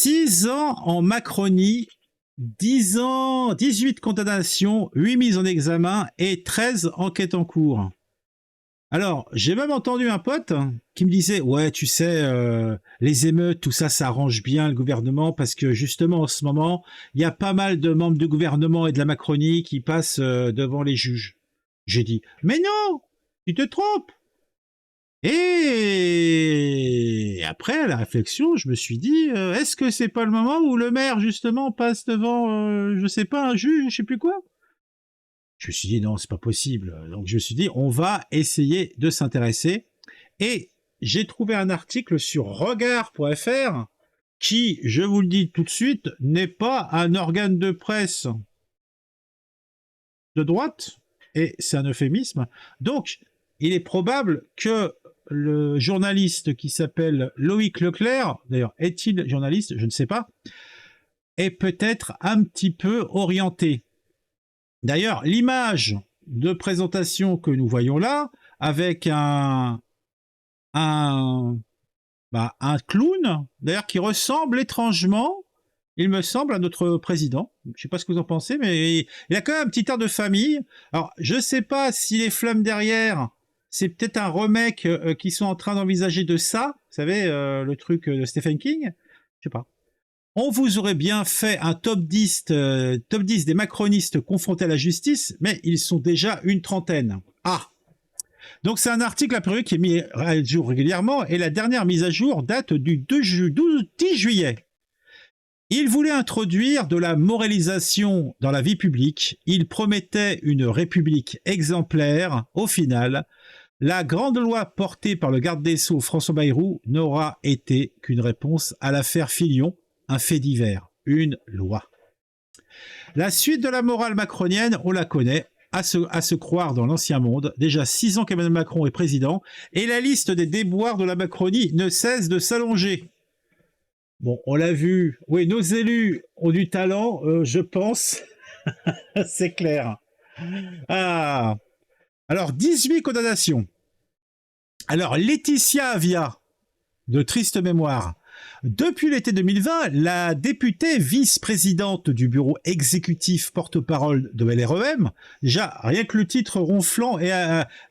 6 ans en Macronie, 10 ans, 18 condamnations, 8 mises en examen et 13 enquêtes en cours. Alors, j'ai même entendu un pote qui me disait « Ouais, tu sais, les émeutes, tout ça, ça arrange bien le gouvernement parce que justement, en ce moment, il y a pas mal de membres du gouvernement et de la Macronie qui passent devant les juges. » J'ai dit « Mais non, tu te trompes !» Et après, à la réflexion, je me suis dit est-ce que c'est pas le moment où le maire, justement, passe devant, je sais pas, un juge, je sais plus quoi? Je me suis dit non, c'est pas possible. Donc je me suis dit on va essayer de s'intéresser. Et j'ai trouvé un article sur regard.fr qui, je vous le dis tout de suite, n'est pas un organe de presse de droite, et c'est un euphémisme. Donc, il est probable que le journaliste qui s'appelle Loïc Leclerc, d'ailleurs, est-il journaliste? Je ne sais pas, est peut-être un petit peu orienté. D'ailleurs, l'image de présentation que nous voyons là, avec un clown, d'ailleurs, qui ressemble étrangement, il me semble, à notre président. Je ne sais pas ce que vous en pensez, mais il a quand même un petit air de famille. Alors, je ne sais pas si les flammes derrière, c'est peut-être un remake qu'ils sont en train d'envisager de ça. Vous savez, le truc de Stephen King. Je ne sais pas. On vous aurait bien fait un top 10 des macronistes confrontés à la justice, mais ils sont déjà une trentaine. Ah! Donc c'est un article a priori qui est mis à jour régulièrement, et la dernière mise à jour date du 10 juillet. Il voulait introduire de la moralisation dans la vie publique. Il promettait une république exemplaire. Au final, la grande loi portée par le garde des Sceaux François Bayrou n'aura été qu'une réponse à l'affaire Fillon, un fait divers, une loi. La suite de la morale macronienne, on la connaît, à se croire dans l'ancien monde. Déjà 6 ans qu'Emmanuel Macron est président, et la liste des déboires de la Macronie ne cesse de s'allonger. Bon, on l'a vu, oui, nos élus ont du talent, je pense, c'est clair. Ah. Alors, 18 condamnations. Alors, Laetitia Avia, de triste mémoire. Depuis l'été 2020, la députée vice-présidente du bureau exécutif porte-parole de LREM, déjà rien que le titre ronflant, et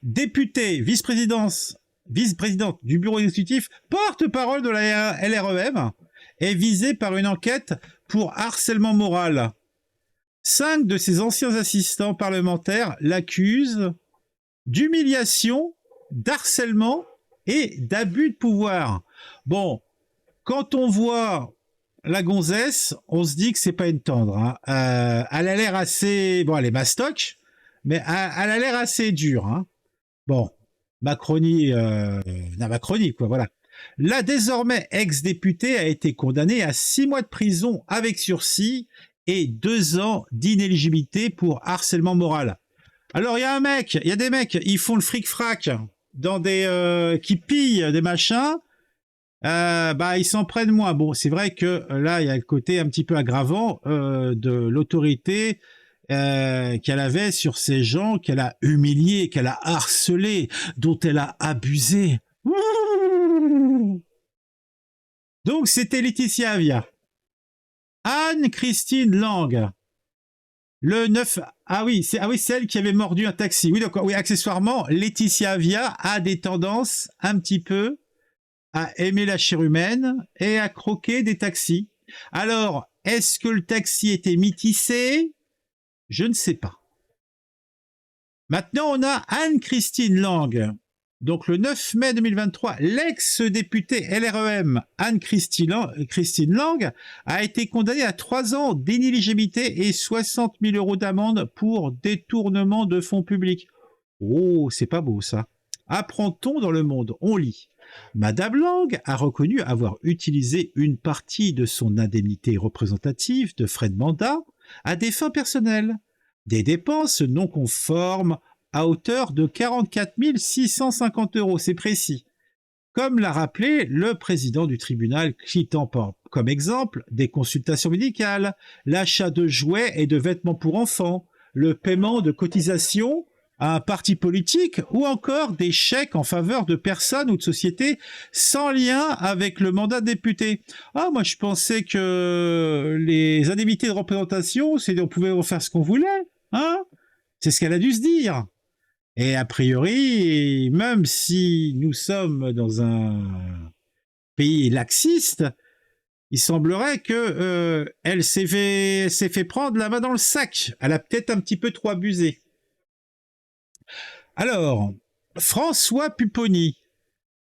députée vice-présidente du bureau exécutif porte-parole de la LREM, est visée par une enquête pour harcèlement moral. 5 de ses anciens assistants parlementaires l'accusent d'humiliation, d'harcèlement et d'abus de pouvoir. Bon, quand on voit la gonzesse, on se dit que c'est pas une tendre. Hein. Elle a l'air assez... Bon, elle est mastoc, mais elle a l'air assez dure. Hein. Bon, Macronie... Macronie, quoi, voilà. La désormais ex-députée a été condamnée à 6 mois de prison avec sursis et 2 ans d'inéligibilité pour harcèlement moral. Alors, il y a des mecs, ils font le fric-frac dans des... qui pillent des machins. Ils s'en prennent moins. Bon, c'est vrai que là, il y a le côté un petit peu aggravant de l'autorité qu'elle avait sur ces gens qu'elle a humiliés, qu'elle a harcelés, dont elle a abusé. Donc, c'était Laetitia Avia. Anne-Christine Lang. Le 9... Ah oui, c'est elle qui avait mordu un taxi. Oui, donc, oui, accessoirement, Laetitia Avia a des tendances un petit peu à aimer la chair humaine et à croquer des taxis. Alors, est-ce que le taxi était métissé? Je ne sais pas. Maintenant, on a Anne-Christine Lang. Donc, le 9 mai 2023, l'ex-députée LREM Anne-Christine Lang a été condamnée à 3 ans d'inéligibilité et 60 000 € d'amende pour détournement de fonds publics. Oh, c'est pas beau ça. Apprend-on dans Le Monde? On lit. Madame Lang a reconnu avoir utilisé une partie de son indemnité représentative de frais de mandat à des fins personnelles, des dépenses non conformes à hauteur de 44 650 €, c'est précis. Comme l'a rappelé le président du tribunal, citant comme exemple des consultations médicales, l'achat de jouets et de vêtements pour enfants, le paiement de cotisations à un parti politique ou encore des chèques en faveur de personnes ou de sociétés sans lien avec le mandat de député. Ah, moi je pensais que les indemnités de représentation, on pouvait en faire ce qu'on voulait, hein? C'est ce qu'elle a dû se dire. Et a priori, même si nous sommes dans un pays laxiste, il semblerait que elle s'est fait prendre la main dans le sac. Elle a peut-être un petit peu trop abusé. Alors, François Pupponi,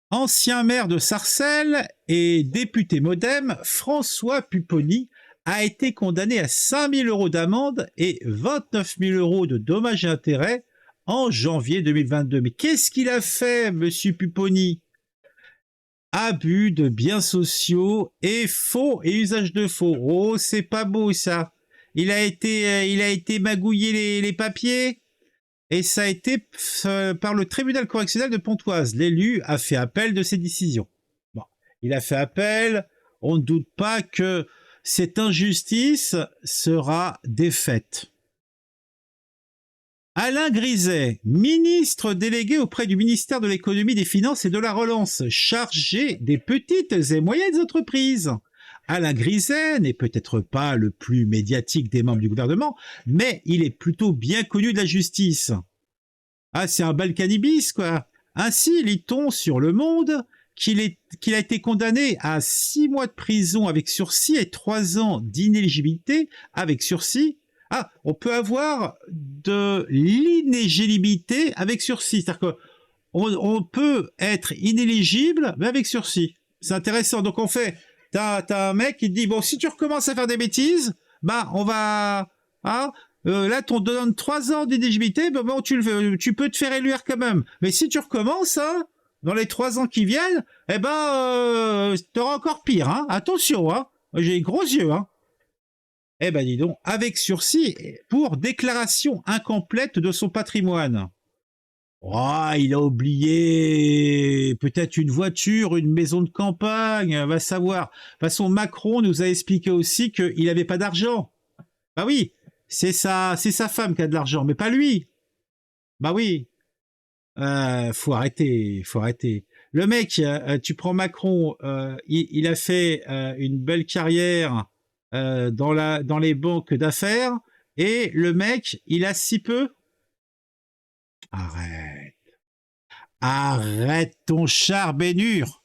ancien maire de Sarcelles et député MoDem, François Pupponi a été condamné à 5 000 € d'amende et 29 000 € de dommages et intérêts en janvier 2022. Mais qu'est-ce qu'il a fait, monsieur Pupponi? Abus de biens sociaux et faux et usage de faux. Oh, c'est pas beau ça. Il a été magouillé les papiers et ça a été par le tribunal correctionnel de Pontoise. L'élu a fait appel de ses décisions. Bon, il a fait appel. On ne doute pas que cette injustice sera défaite. Alain Griset, ministre délégué auprès du ministère de l'économie, des finances et de la relance, chargé des petites et moyennes entreprises. Alain Griset n'est peut-être pas le plus médiatique des membres du gouvernement, mais il est plutôt bien connu de la justice. Ah, c'est un Balkanibis, quoi. Ainsi, lit-on sur Le Monde qu'il a été condamné à 6 mois de prison avec sursis et 3 ans d'inéligibilité avec sursis. Ah, on peut avoir de l'inéligibilité avec sursis. C'est-à-dire qu'on peut être inéligible, mais avec sursis. C'est intéressant. Donc, t'as un mec qui te dit, bon, si tu recommences à faire des bêtises, bah, on va, hein, là, on te donne 3 ans d'inéligibilité, bah, bon, tu peux te faire élire quand même. Mais si tu recommences, hein, dans les 3 ans qui viennent, eh ben, t'auras encore pire, hein. Attention, hein. J'ai les gros yeux, hein. Eh ben dis donc, avec sursis pour déclaration incomplète de son patrimoine. Oh, il a oublié peut-être une voiture, une maison de campagne, va savoir. De toute façon, Macron nous a expliqué aussi qu'il n'avait pas d'argent. Bah oui, c'est sa femme qui a de l'argent, mais pas lui. Bah oui, faut arrêter, faut arrêter. Le mec, tu prends Macron, il a fait une belle carrière dans les banques d'affaires, et le mec, il a si peu. Arrête. Arrête ton char bénure.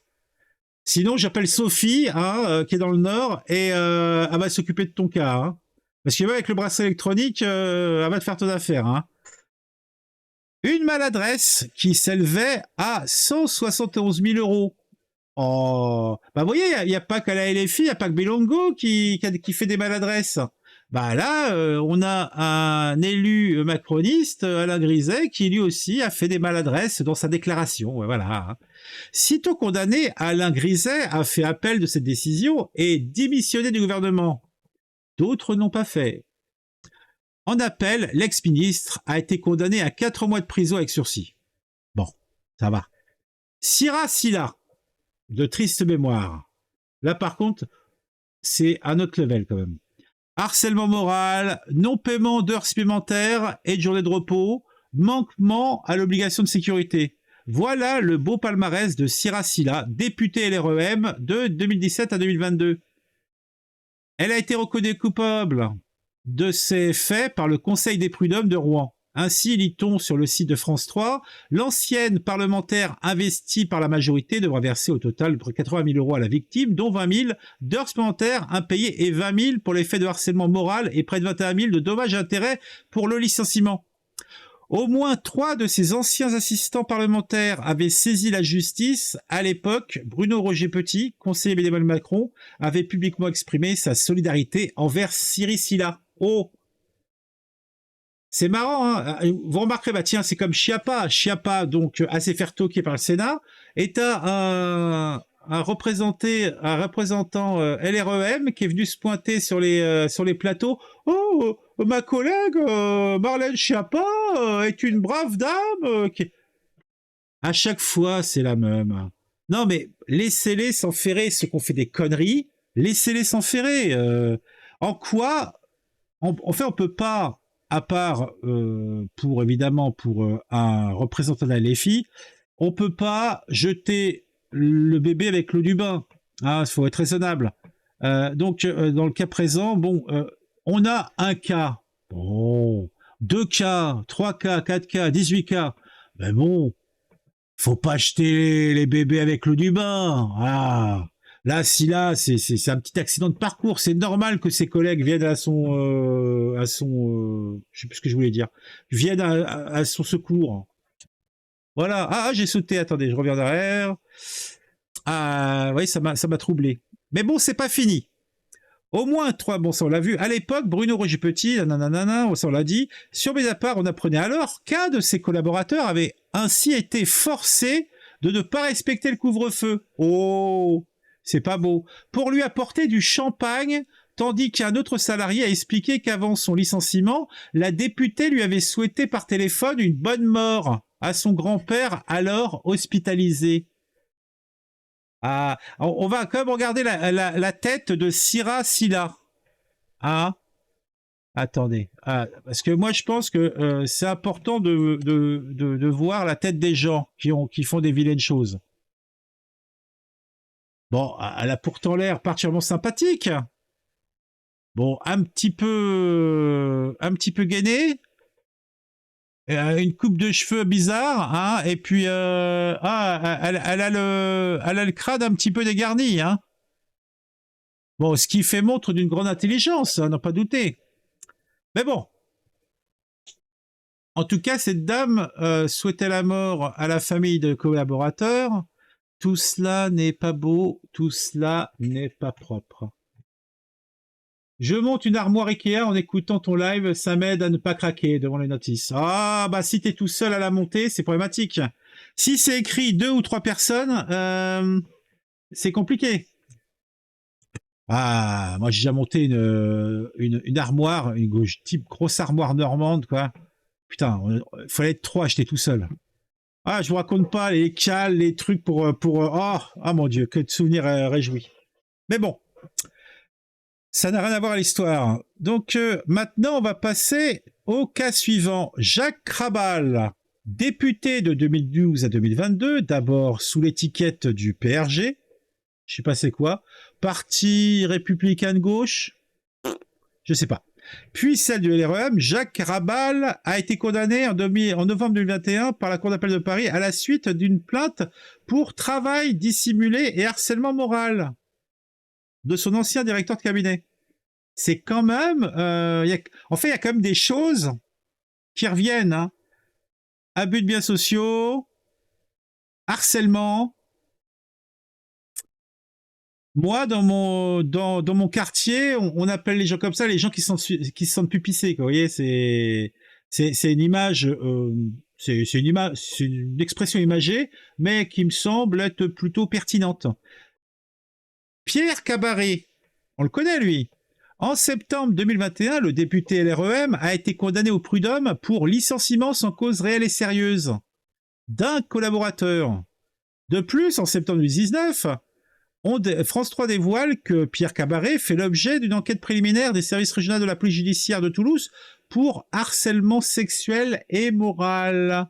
Sinon, j'appelle Sophie, hein, qui est dans le Nord, et elle va s'occuper de ton cas. Hein. Parce que avec le bracelet électronique, elle va te faire ton affaire. Hein. Une maladresse qui s'élevait à 171 000 €. Oh, bah vous voyez, il n'y a pas qu'à la LFI, il n'y a pas que Belongo qui fait des maladresses. Bah là, on a un élu macroniste, Alain Griset, qui lui aussi a fait des maladresses dans sa déclaration. Ouais, voilà. Sitôt condamné, Alain Griset a fait appel de cette décision et démissionné du gouvernement. D'autres n'ont pas fait. En appel, l'ex-ministre a été condamné à 4 mois de prison avec sursis. Bon, ça va. Sira Silla, de triste mémoire. Là, par contre, c'est un autre level quand même. Harcèlement moral, non-paiement d'heures supplémentaires et de journées de repos, manquement à l'obligation de sécurité. Voilà le beau palmarès de Sira Silla, députée LREM de 2017 à 2022. Elle a été reconnue coupable de ces faits par le Conseil des prud'hommes de Rouen. Ainsi, lit-on sur le site de France 3, l'ancienne parlementaire investie par la majorité devra verser au total 80 000 € à la victime, dont 20 000 d'heures supplémentaires impayées et 20 000 pour les faits de harcèlement moral et près de 21 000 de dommages et intérêts pour le licenciement. Au moins 3 de ses anciens assistants parlementaires avaient saisi la justice. À l'époque, Bruno Roger Petit, conseiller d'Emmanuel Macron, avait publiquement exprimé sa solidarité envers Sira Silla. Oh, c'est marrant, hein. Vous remarquerez, bah tiens, c'est comme Schiappa. Schiappa, donc, assez faire toquer par le Sénat, et t'as un représentant LREM qui est venu se pointer sur les plateaux. Oh, ma collègue Marlène Schiappa est une brave dame. À chaque fois, c'est la même. Non, mais laissez-les s'enferrer, ceux qui ont fait des conneries, laissez-les s'enferrer. En quoi, en fait, on peut pas à part pour évidemment pour un représentant de la LFI, on peut pas jeter le bébé avec l'eau du bain. Il faut être raisonnable. Donc, dans le cas présent, bon, on a un cas, bon, 2 cas, 3 cas, 4 cas, 18 cas. Mais bon, faut pas jeter les bébés avec l'eau du bain. Ah. Là, c'est un petit accident de parcours. C'est normal que ses collègues viennent je sais plus ce que je voulais dire, viennent à son secours. Voilà. J'ai sauté. Attendez, je reviens derrière. Oui, ça m'a troublé. Mais bon, c'est pas fini. Au moins 3, bon ça on l'a vu, à l'époque, Bruno Roger-Petit, nanana, ça on l'a dit, sur Mediapart, on apprenait alors qu'un de ses collaborateurs avait ainsi été forcé de ne pas respecter le couvre-feu. Oh, c'est pas beau. Pour lui apporter du champagne, tandis qu'un autre salarié a expliqué qu'avant son licenciement, la députée lui avait souhaité par téléphone une bonne mort à son grand-père alors hospitalisé. On va quand même regarder la tête de Sira Silla. Attendez. Parce que moi, je pense que c'est important de voir la tête des gens qui font des vilaines choses. Bon, elle a pourtant l'air particulièrement sympathique. Bon, un petit peu gainée. Une coupe de cheveux bizarre, et puis elle a le crâne un petit peu dégarni, Bon, ce qui fait montre d'une grande intelligence, n'en pas douter. Mais bon, en tout cas, cette dame souhaitait la mort à la famille de collaborateurs. Tout cela n'est pas beau, tout cela n'est pas propre. Je monte une armoire Ikea en écoutant ton live, ça m'aide à ne pas craquer devant les notices. Si t'es tout seul à la monter, c'est problématique. Si c'est écrit 2 ou 3 personnes, c'est compliqué. Moi j'ai déjà monté une armoire, type grosse armoire normande, quoi. Putain, il fallait être 3, j'étais tout seul. Je vous raconte pas les cales, les trucs pour mon Dieu, que de souvenirs réjouis. Mais bon. Ça n'a rien à voir à l'histoire. Donc maintenant, on va passer au cas suivant. Jacques Krabal, député de 2012 à 2022, d'abord sous l'étiquette du PRG, je sais pas c'est quoi, Parti républicain de gauche, je sais pas. Puis celle du LREM, Jacques Krabal a été condamné en novembre 2021 par la Cour d'appel de Paris à la suite d'une plainte pour travail dissimulé et harcèlement moral de son ancien directeur de cabinet. C'est quand même... il y a quand même des choses qui reviennent. Abus de biens sociaux, harcèlement. Moi, dans mon quartier, on appelle les gens comme ça les gens qui se sentent pupissés. Vous voyez, c'est une image... c'est une expression imagée, mais qui me semble être plutôt pertinente. Pierre Cabaret, on le connaît lui. En septembre 2021, le député LREM a été condamné au prud'homme pour licenciement sans cause réelle et sérieuse d'un collaborateur. De plus, en septembre 2019, France 3 dévoile que Pierre Cabaret fait l'objet d'une enquête préliminaire des services régionaux de la police judiciaire de Toulouse pour harcèlement sexuel et moral.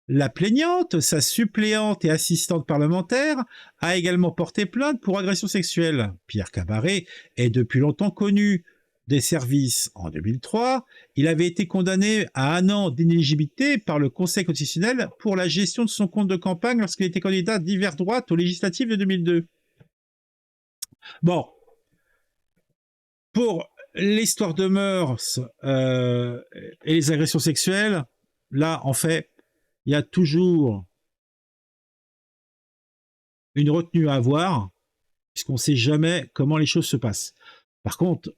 La plaignante, sa suppléante et assistante parlementaire, a également porté plainte pour agression sexuelle. Pierre Cabaret est depuis longtemps connu des services. En 2003, il avait été condamné à 1 an d'inéligibilité par le Conseil constitutionnel pour la gestion de son compte de campagne lorsqu'il était candidat d'hiver droite aux législatives de 2002. Bon. Pour l'histoire de mœurs et les agressions sexuelles, là, en fait, il y a toujours une retenue à avoir, puisqu'on ne sait jamais comment les choses se passent. Par contre,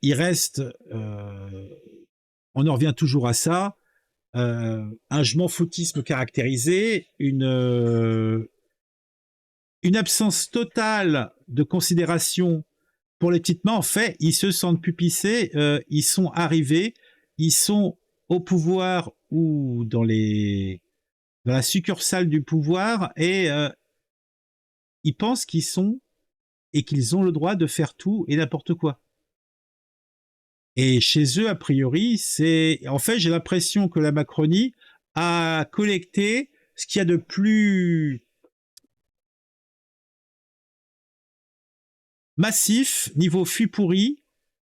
il reste, on en revient toujours à ça, un je m'en foutisme caractérisé, une absence totale de considération pour les petites mains. En fait, ils se sentent pupissés, ils sont arrivés, ils sont au pouvoir ou dans la succursale du pouvoir, et ils pensent qu'ils sont et qu'ils ont le droit de faire tout et n'importe quoi. Et chez eux, a priori, c'est... En fait, j'ai l'impression que la Macronie a collecté ce qu'il y a de plus massif, niveau fût pourri,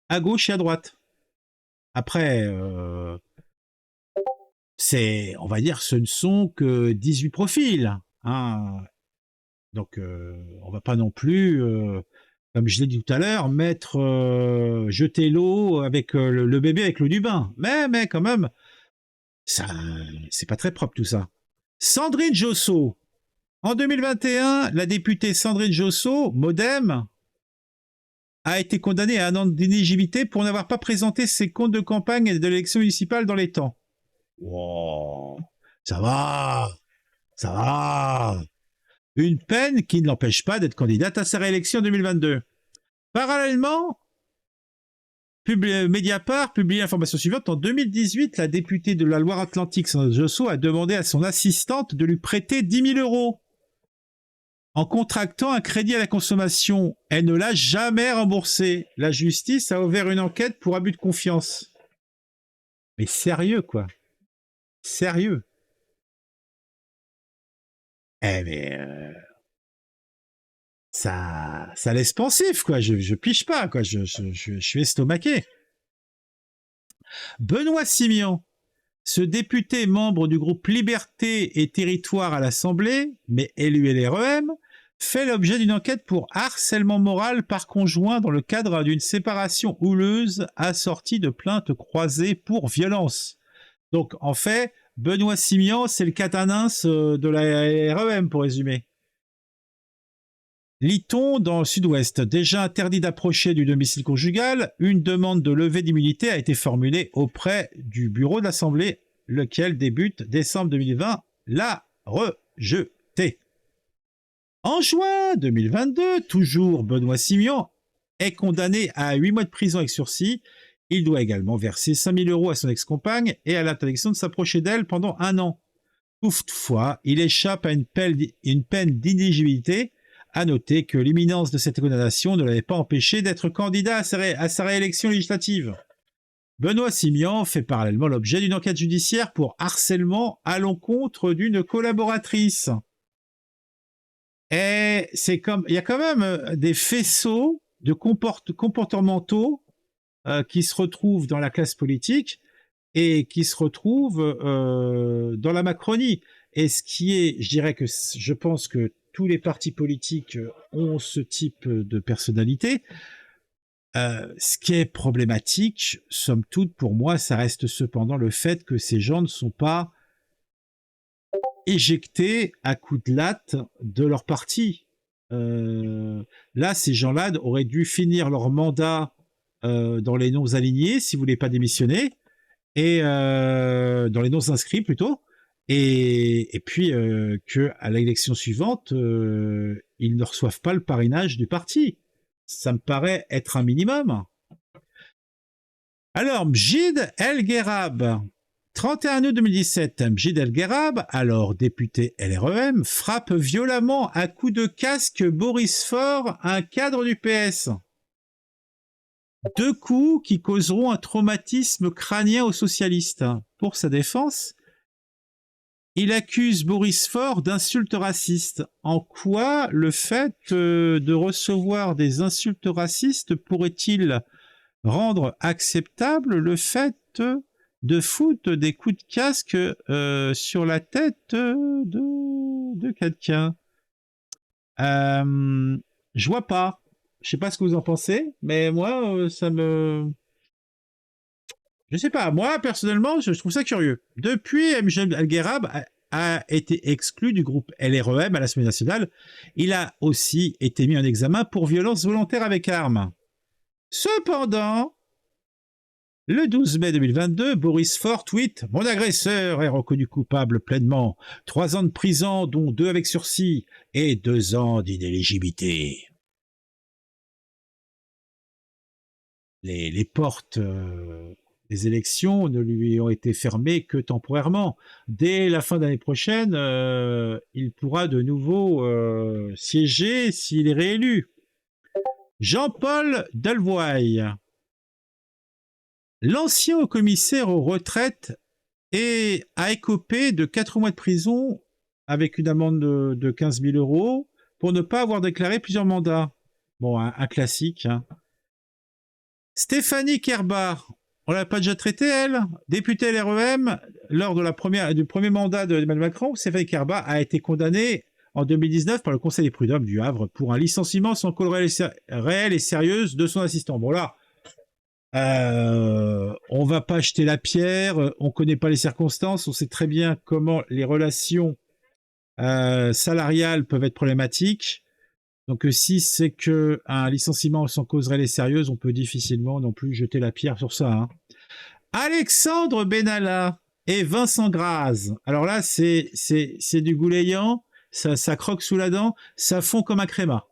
à gauche et à droite. Après, on va dire, ce ne sont que 18 profils. Hein. Donc, on va pas non plus, comme je l'ai dit tout à l'heure, jeter l'eau avec le bébé avec l'eau du bain. Mais quand même, ça, c'est pas très propre tout ça. Sandrine Josso. En 2021, la députée Sandrine Josso, MoDem, a été condamnée à un an d'inéligibilité pour n'avoir pas présenté ses comptes de campagne de l'élection municipale dans les temps. Wow, ça va, ça va. Une peine qui ne l'empêche pas d'être candidate à sa réélection en 2022. Parallèlement, Mediapart publie l'information suivante. En 2018, la députée de la Loire-Atlantique, Sandrine Josso, a demandé à son assistante de lui prêter 10 000 euros en contractant un crédit à la consommation. Elle ne l'a jamais remboursé. La justice a ouvert une enquête pour abus de confiance. Mais sérieux, quoi. Sérieux. Eh mais ça laisse pensif, quoi. Je piche pas, quoi. Je suis estomaqué. Benoît Simian, ce député membre du groupe Liberté et Territoire à l'Assemblée, mais élu LREM, fait l'objet d'une enquête pour harcèlement moral par conjoint dans le cadre d'une séparation houleuse assortie de plaintes croisées pour violence. Donc, en fait, Benoît Simian, c'est le catanins de la REM, pour résumer. Lit-on dans le Sud-Ouest, déjà interdit d'approcher du domicile conjugal, une demande de levée d'immunité a été formulée auprès du bureau de l'Assemblée, lequel débute décembre 2020, l'a rejeté. En juin 2022, toujours Benoît Simian est condamné à 8 mois de prison avec sursis. Il doit également verser 5 000 euros à son ex-compagne et à l'interdiction de s'approcher d'elle pendant 1 an. Toutefois, il échappe à une peine d'inéligibilité. À noter que l'imminence de cette condamnation ne l'avait pas empêché d'être candidat à sa réélection législative. Benoît Simian fait parallèlement l'objet d'une enquête judiciaire pour harcèlement à l'encontre d'une collaboratrice. Et il y a quand même des faisceaux de comportementaux qui se retrouvent dans la classe politique et qui se retrouvent dans la Macronie. Et ce qui est, je pense que tous les partis politiques ont ce type de personnalité. Ce qui est problématique, somme toute, pour moi, ça reste cependant le fait que ces gens ne sont pas éjectés à coups de latte de leur parti. Là, ces gens-là auraient dû finir leur mandat dans les noms alignés, si vous ne voulez pas démissionner, et dans les noms inscrits plutôt, et puis qu'à l'élection suivante, ils ne reçoivent pas le parrainage du parti. Ça me paraît être un minimum. Alors, Mjid El Guerrab, 31 août 2017, Mjid El Guerrab, alors député LREM, frappe violemment à coups de casque Boris Faure, un cadre du PS. 2 coups qui causeront un traumatisme crânien aux socialistes. Pour sa défense, il accuse Boris Faure d'insultes racistes. En quoi le fait de recevoir des insultes racistes pourrait-il rendre acceptable le fait de foutre des coups de casque sur la tête de quelqu'un? Je vois pas. Je sais pas ce que vous en pensez, mais moi, ça me... Je sais pas, moi, personnellement, je trouve ça curieux. Depuis, Mjid El Guerrab a été exclu du groupe LREM à l'Assemblée nationale. Il a aussi été mis en examen pour violence volontaire avec arme. Cependant, le 12 mai 2022, Boris Faure tweet « Mon agresseur est reconnu coupable pleinement. 3 ans de prison, dont 2 avec sursis, et 2 ans d'inéligibilité. » Les portes des élections ne lui ont été fermées que temporairement. Dès la fin d'année prochaine, il pourra de nouveau siéger s'il est réélu. Jean-Paul Delevoye. L'ancien haut-commissaire aux retraites a écopé de 4 mois de prison avec une amende de 15 000 € pour ne pas avoir déclaré plusieurs mandats. Bon, un classique. Hein. Stéphanie Kerbar, on l'a pas déjà traité, elle, députée LREM, lors de du premier mandat d'Emmanuel Macron. Stéphanie Kerbar a été condamnée en 2019 par le Conseil des prud'hommes du Havre pour un licenciement sans cause réelle et sérieuse de son assistant. Bon là, on va pas jeter la pierre, on connaît pas les circonstances, on sait très bien comment les relations salariales peuvent être problématiques. Donc si c'est que un licenciement sans cause réelle et sérieuse, on peut difficilement non plus jeter la pierre sur ça. Hein. Alexandre Benalla et Vincent Graz. Alors là, c'est du goulayant, ça croque sous la dent, ça fond comme un créma.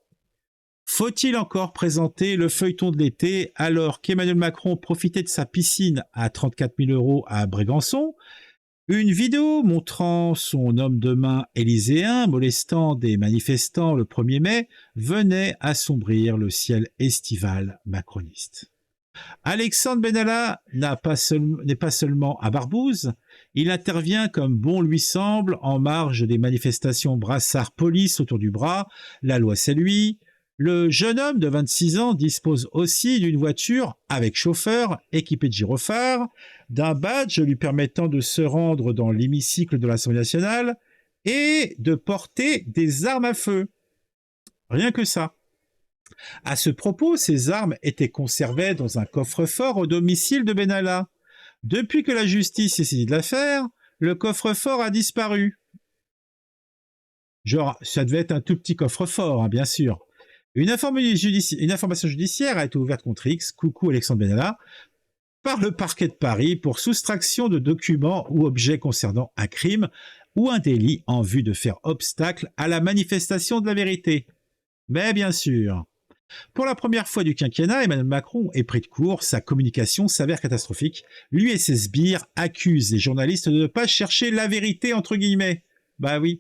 Faut-il encore présenter le feuilleton de l'été alors qu'Emmanuel Macron profitait de sa piscine à 34 000 € à Brégançon? Une vidéo montrant son homme de main élyséen molestant des manifestants le 1er mai venait assombrir le ciel estival macroniste. Alexandre Benalla n'est pas seulement à Barbouze, il intervient comme bon lui semble en marge des manifestations brassard police autour du bras, la loi c'est lui. Le jeune homme de 26 ans dispose aussi d'une voiture avec chauffeur équipée de gyrophares, d'un badge lui permettant de se rendre dans l'hémicycle de l'Assemblée nationale et de porter des armes à feu. Rien que ça. À ce propos, ces armes étaient conservées dans un coffre-fort au domicile de Benalla. Depuis que la justice est saisie de l'affaire, le coffre-fort a disparu. Genre, ça devait être un tout petit coffre-fort, hein, bien sûr. Une information judiciaire a été ouverte contre X, coucou Alexandre Benalla, par le parquet de Paris pour soustraction de documents ou objets concernant un crime ou un délit en vue de faire obstacle à la manifestation de la vérité. Mais bien sûr, pour la première fois du quinquennat, Emmanuel Macron est pris de court, sa communication s'avère catastrophique. Lui et ses sbires accusent les journalistes de ne pas chercher la vérité entre guillemets. Bah oui.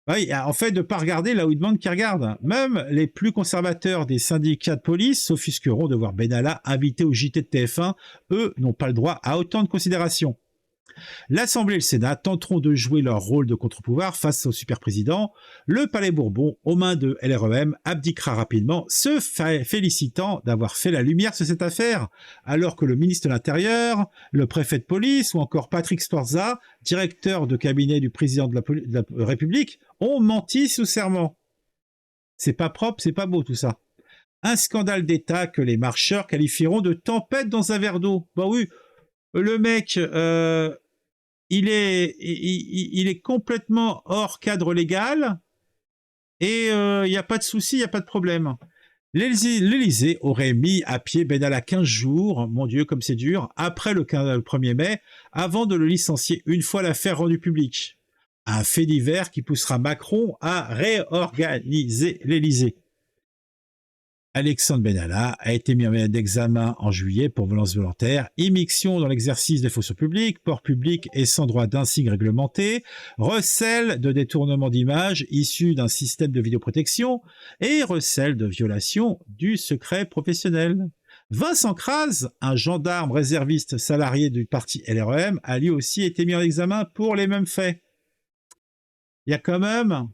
Oui, en fait, de ne pas regarder là où ils demandent qu'ils regardent. Même les plus conservateurs des syndicats de police s'offusqueront de voir Benalla invité au JT de TF1. Eux n'ont pas le droit à autant de considération. L'Assemblée et le Sénat tenteront de jouer leur rôle de contre-pouvoir face au super-président. Le Palais Bourbon, aux mains de LREM, abdiquera rapidement, se félicitant d'avoir fait la lumière sur cette affaire, alors que le ministre de l'Intérieur, le préfet de police ou encore Patrick Sforza, directeur de cabinet du président de la République, ont menti sous serment. C'est pas propre, c'est pas beau tout ça. Un scandale d'État que les marcheurs qualifieront de tempête dans un verre d'eau. Bah oui, le mec... il est complètement hors cadre légal et il n'y a pas de souci, il n'y a pas de problème. L'Élysée aurait mis à pied Benalla 15 jours, mon Dieu, comme c'est dur, après le 1er mai, avant de le licencier une fois l'affaire rendue publique. Un fait divers qui poussera Macron à réorganiser l'Élysée. Alexandre Benalla a été mis en examen en juillet pour violence volontaire, immixtion dans l'exercice des fonctions publiques, port public et sans droit d'insigne réglementé, recel de détournement d'images issus d'un système de vidéoprotection et recel de violation du secret professionnel. Vincent Graz, un gendarme réserviste salarié du parti LREM, a lui aussi été mis en examen pour les mêmes faits. Il y a quand même...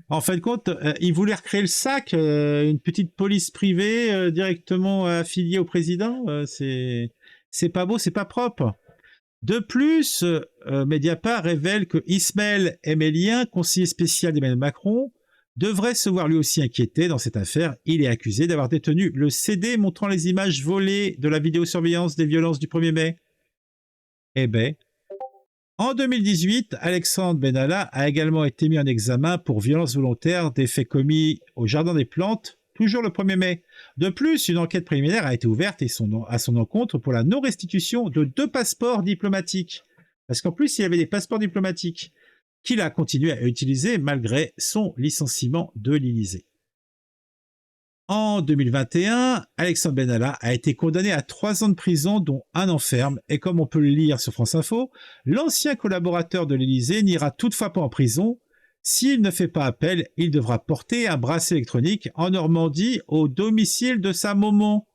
En fin de compte, ils voulaient recréer le SAC, une petite police privée directement affiliée au président. C'est pas beau, c'est pas propre. De plus, Mediapart révèle que Ismaël Emelien, conseiller spécial d'Emmanuel Macron, devrait se voir lui aussi inquiété dans cette affaire. Il est accusé d'avoir détenu le CD montrant les images volées de la vidéosurveillance des violences du 1er mai. Eh ben... En 2018, Alexandre Benalla a également été mis en examen pour violence volontaire des faits commis au Jardin des Plantes, toujours le 1er mai. De plus, une enquête préliminaire a été ouverte à son encontre pour la non-restitution de 2 passeports diplomatiques. Parce qu'en plus, il y avait des passeports diplomatiques qu'il a continué à utiliser malgré son licenciement de l'Élysée. En 2021, Alexandre Benalla a été condamné à 3 ans de prison, dont 1 an ferme, et comme on peut le lire sur France Info, l'ancien collaborateur de l'Élysée n'ira toutefois pas en prison. S'il ne fait pas appel, il devra porter un bracelet électronique en Normandie au domicile de sa maman.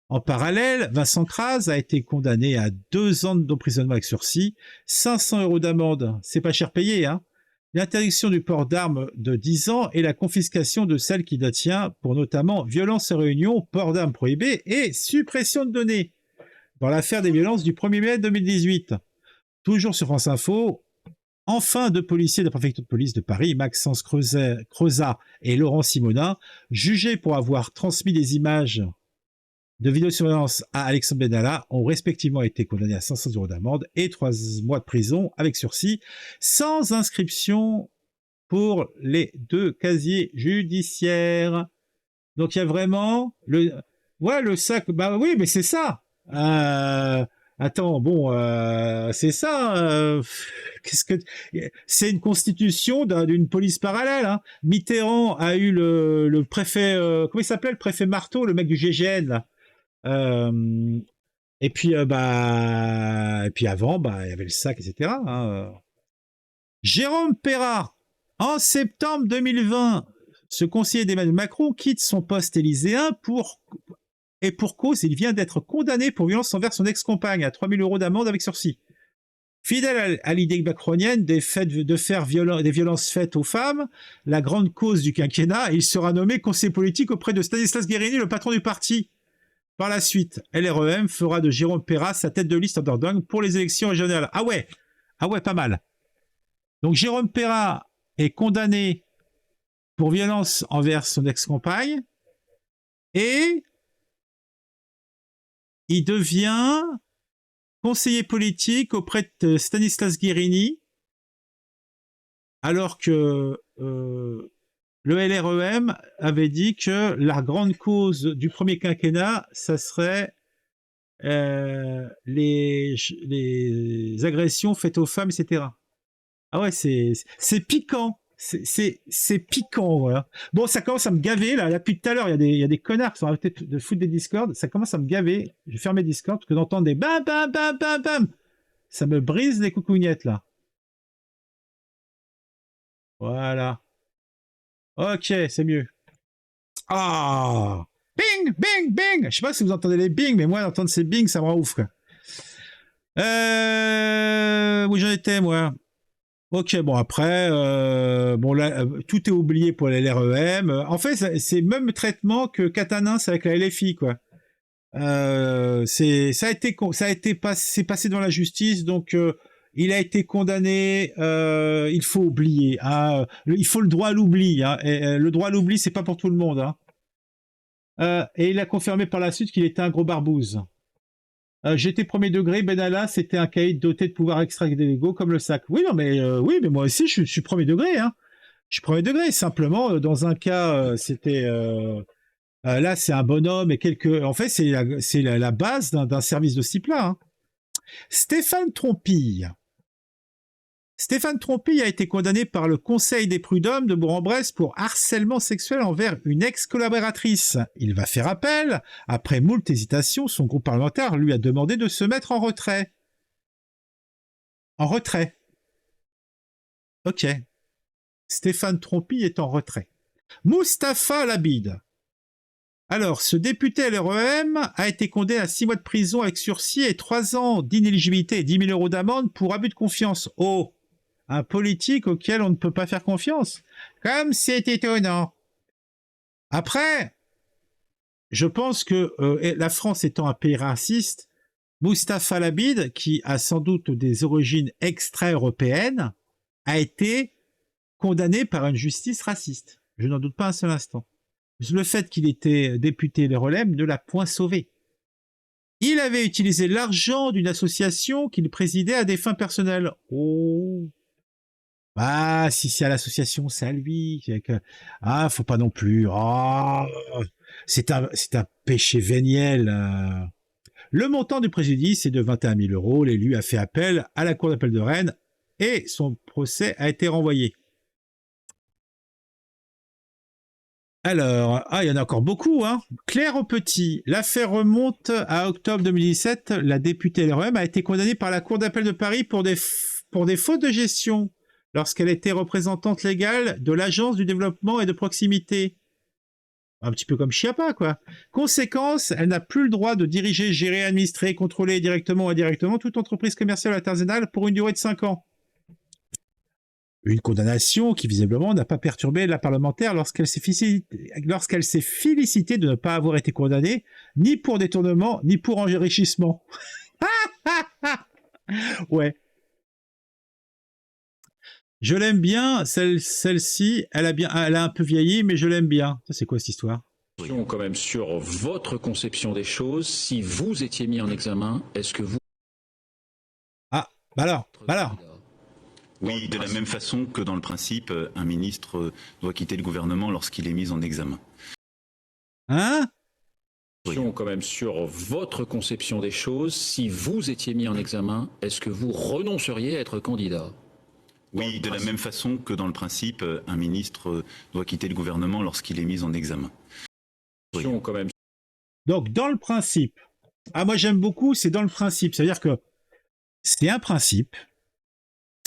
En parallèle, Vincent Kras a été condamné à 2 ans d'emprisonnement avec sursis, 500 € d'amende, c'est pas cher payé, hein, l'interdiction du port d'armes de 10 ans et la confiscation de celle qui détient pour notamment violence en réunion, port d'armes prohibé et suppression de données. Dans l'affaire des violences du 1er mai 2018. Toujours sur France Info, enfin 2 policiers de la préfecture de police de Paris, Maxence Creusat et Laurent Simonin, jugés pour avoir transmis des images de vidéosurveillance à Alexandre Benalla, ont respectivement été condamnés à 500 € d'amende et 3 mois de prison avec sursis, sans inscription pour les 2 casiers judiciaires. Donc il y a vraiment le sac. Bah oui, mais c'est ça. Attends, bon, c'est ça. Qu'est-ce que c'est une constitution d'une police parallèle, hein. Mitterrand a eu le préfet, comment il s'appelait, le préfet Marteau, le mec du GGN là. Et puis et puis avant, il y avait le sac, etc. Hein. Jérôme Perra, en septembre 2020, ce conseiller d'Emmanuel Macron quitte son poste élyséen pour cause, il vient d'être condamné pour violence envers son ex-compagne à 3 000 € d'amende avec sursis. Fidèle à l'idée macronienne des violences faites aux femmes, la grande cause du quinquennat, il sera nommé conseiller politique auprès de Stanislas Guerini, le patron du parti. Par la suite, LREM fera de Jérôme Perra sa tête de liste underdog pour les élections régionales. Ah ouais, pas mal. Donc Jérôme Perra est condamné pour violence envers son ex-compagne et il devient conseiller politique auprès de Stanislas Guerini, alors que le LREM avait dit que la grande cause du premier quinquennat, ça serait les agressions faites aux femmes, etc. Ah ouais, c'est piquant. C'est piquant, voilà. Bon, ça commence à me gaver, là. Depuis tout à l'heure, il y a des connards qui sont arrêtés de foutre des Discord. Ça commence à me gaver. Je vais fermer Discord parce que d'entendre des bam, bam, bam, bam, bam, ça me brise les coucougnettes, là. Voilà. Ok, c'est mieux. Ah! Bing, bing, bing! Je sais pas si vous entendez les bing, mais moi, d'entendre ces bing, ça me rend ouf, quoi. Où j'en étais, moi? Ok, bon après, bon là, tout est oublié pour les LREM. En fait, c'est le même traitement que Catanins avec la LFI, quoi. Ça a été passé devant la justice, donc il a été condamné. Il faut oublier, hein, il faut le droit à l'oubli. Hein, et le droit à l'oubli, c'est pas pour tout le monde. Hein. Et il a confirmé par la suite qu'il était un gros barbouze. J'étais premier degré, Benalla, c'était un caïd doté de pouvoirs extra-légaux comme le sac. Oui, non, mais oui, mais moi aussi, je suis premier degré. Hein. Je suis premier degré. Simplement, dans un cas, c'était là, c'est un bonhomme et quelques. En fait, c'est la base d'un service de ce type-là. Hein. Stéphane Trompille. Stéphane Trompille a été condamné par le Conseil des prud'hommes de Bourg-en-Bresse pour harcèlement sexuel envers une ex-collaboratrice. Il va faire appel. Après moult hésitations, son groupe parlementaire lui a demandé de se mettre en retrait. En retrait. Ok. Stéphane Trompille est en retrait. Mustapha Labid. Alors, ce député LREM a été condamné à 6 mois de prison avec sursis et 3 ans d'inéligibilité et 10 000 € d'amende pour abus de confiance. Oh, un politique auquel on ne peut pas faire confiance. Comme c'est étonnant. Après, je pense que la France étant un pays raciste, Mustapha Labid, qui a sans doute des origines extra-européennes, a été condamné par une justice raciste. Je n'en doute pas un seul instant. Le fait qu'il était député LREM ne l'a point sauvé. Il avait utilisé l'argent d'une association qu'il présidait à des fins personnelles. Oh. Ah, si c'est à l'association, c'est à lui. Ah, faut pas non plus. Ah, c'est un péché véniel. Le montant du préjudice est de 21 000 €. L'élu a fait appel à la Cour d'appel de Rennes et son procès a été renvoyé. Alors, il y en a encore beaucoup, hein. Claire Aupetit, l'affaire remonte à octobre 2017. La députée LREM a été condamnée par la Cour d'appel de Paris pour des fautes de gestion lorsqu'elle était représentante légale de l'Agence du développement et de proximité. Un petit peu comme Chiappa, quoi. Conséquence, elle n'a plus le droit de diriger, gérer, administrer, contrôler directement ou indirectement toute entreprise commerciale internationale pour une durée de 5 ans. Une condamnation qui, visiblement, n'a pas perturbé la parlementaire lorsqu'elle s'est félicitée de ne pas avoir été condamnée, ni pour détournement, ni pour enrichissement. Ouais. Je l'aime bien, celle-ci, elle a un peu vieilli, mais je l'aime bien. Ça, c'est quoi cette histoire? Quand même sur votre conception des choses, si vous étiez mis en examen, est-ce que vous... Ah, bah alors. Oui, de la même façon que dans le principe, un ministre doit quitter le gouvernement lorsqu'il est mis en examen. Hein? Quand même sur votre conception des choses, si vous étiez mis en examen, est-ce que vous renonceriez à être candidat? Oui, de la même façon que dans le principe, un ministre doit quitter le gouvernement lorsqu'il est mis en examen. Quand même. Donc, dans le principe, moi j'aime beaucoup, c'est dans le principe, c'est-à-dire que c'est un principe,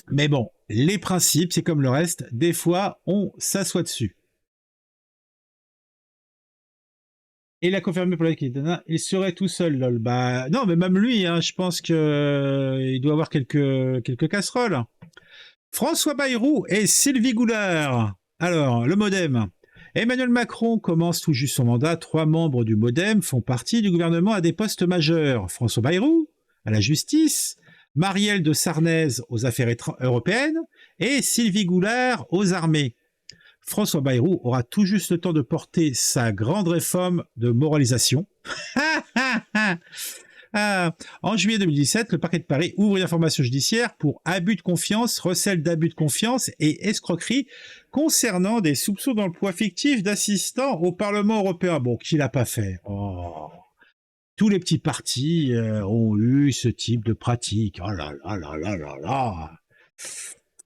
mais bon, les principes, c'est comme le reste, des fois, on s'assoit dessus. Et il a confirmé pour la Kitana, il serait tout seul, lol. Bah, non, mais même lui, je pense que il doit avoir quelques casseroles. François Bayrou et Sylvie Goulard. Alors, le MoDem. Emmanuel Macron commence tout juste son mandat. 3 membres du MoDem font partie du gouvernement à des postes majeurs. François Bayrou, à la justice, Marielle de Sarnez aux affaires européennes et Sylvie Goulard aux armées. François Bayrou aura tout juste le temps de porter sa grande réforme de moralisation. En juillet 2017, le parquet de Paris ouvre une information judiciaire pour abus de confiance, recel d'abus de confiance et escroquerie concernant des soupçons d'emploi fictif d'assistants au Parlement européen. Bon, qui l'a pas fait? Oh. Tous les petits partis ont eu ce type de pratique. Oh là là là là là là.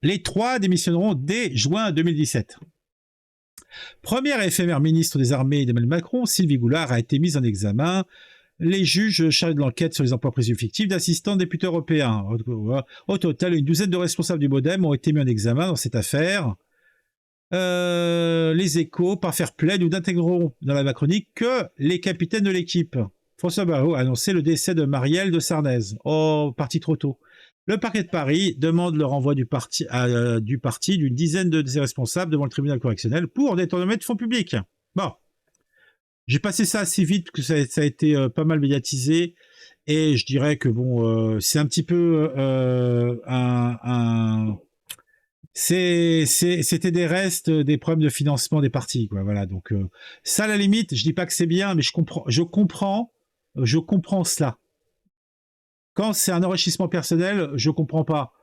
Les 3 démissionneront dès juin 2017. Première et éphémère ministre des Armées d'Emmanuel Macron, Sylvie Goulard a été mise en examen. Les juges chargés de l'enquête sur les emplois présumés fictifs d'assistants députés européens. Au total, une douzaine de responsables du MoDem ont été mis en examen dans cette affaire. Les Échos, par fair play, nous n'intégrerons dans la chronique que les capitaines de l'équipe. François Bayrou a annoncé le décès de Marielle de Sarnez. Oh, parti trop tôt. Le parquet de Paris demande le renvoi du parti d'une dizaine de ses responsables devant le tribunal correctionnel pour détournement de fonds publics. Bon. J'ai passé ça assez vite, parce que ça a été pas mal médiatisé, et je dirais que bon, c'est un petit peu c'était des restes des problèmes de financement des partis, quoi. Voilà, donc ça, à la limite, je dis pas que c'est bien, mais je comprends cela. Quand c'est un enrichissement personnel, je comprends pas.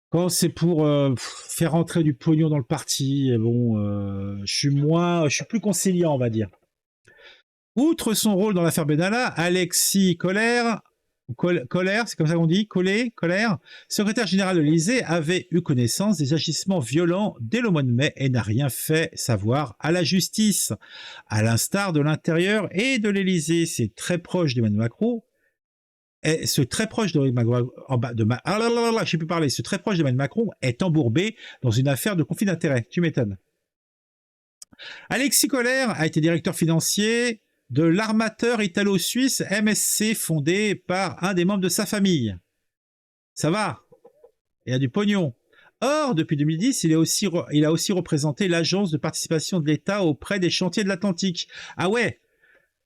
Quand c'est pour faire rentrer du pognon dans le parti, bon, je suis plus conciliant, on va dire. Outre son rôle dans l'affaire Benalla, Alexis Colère, c'est comme ça qu'on dit, Colère, secrétaire général de l'Élysée, avait eu connaissance des agissements violents dès le mois de mai et n'a rien fait savoir à la justice. À l'instar de l'Intérieur et de l'Élysée, c'est très proche d'Emmanuel Macron. Et ce très proche d'Emmanuel Macron est embourbé dans une affaire de conflit d'intérêts. Tu m'étonnes. Alexis Colère a été directeur financier de l'armateur italo-suisse MSC, fondé par un des membres de sa famille. Ça va, il y a du pognon. Or, depuis 2010, il a aussi représenté l'agence de participation de l'État auprès des chantiers de l'Atlantique. Ah ouais,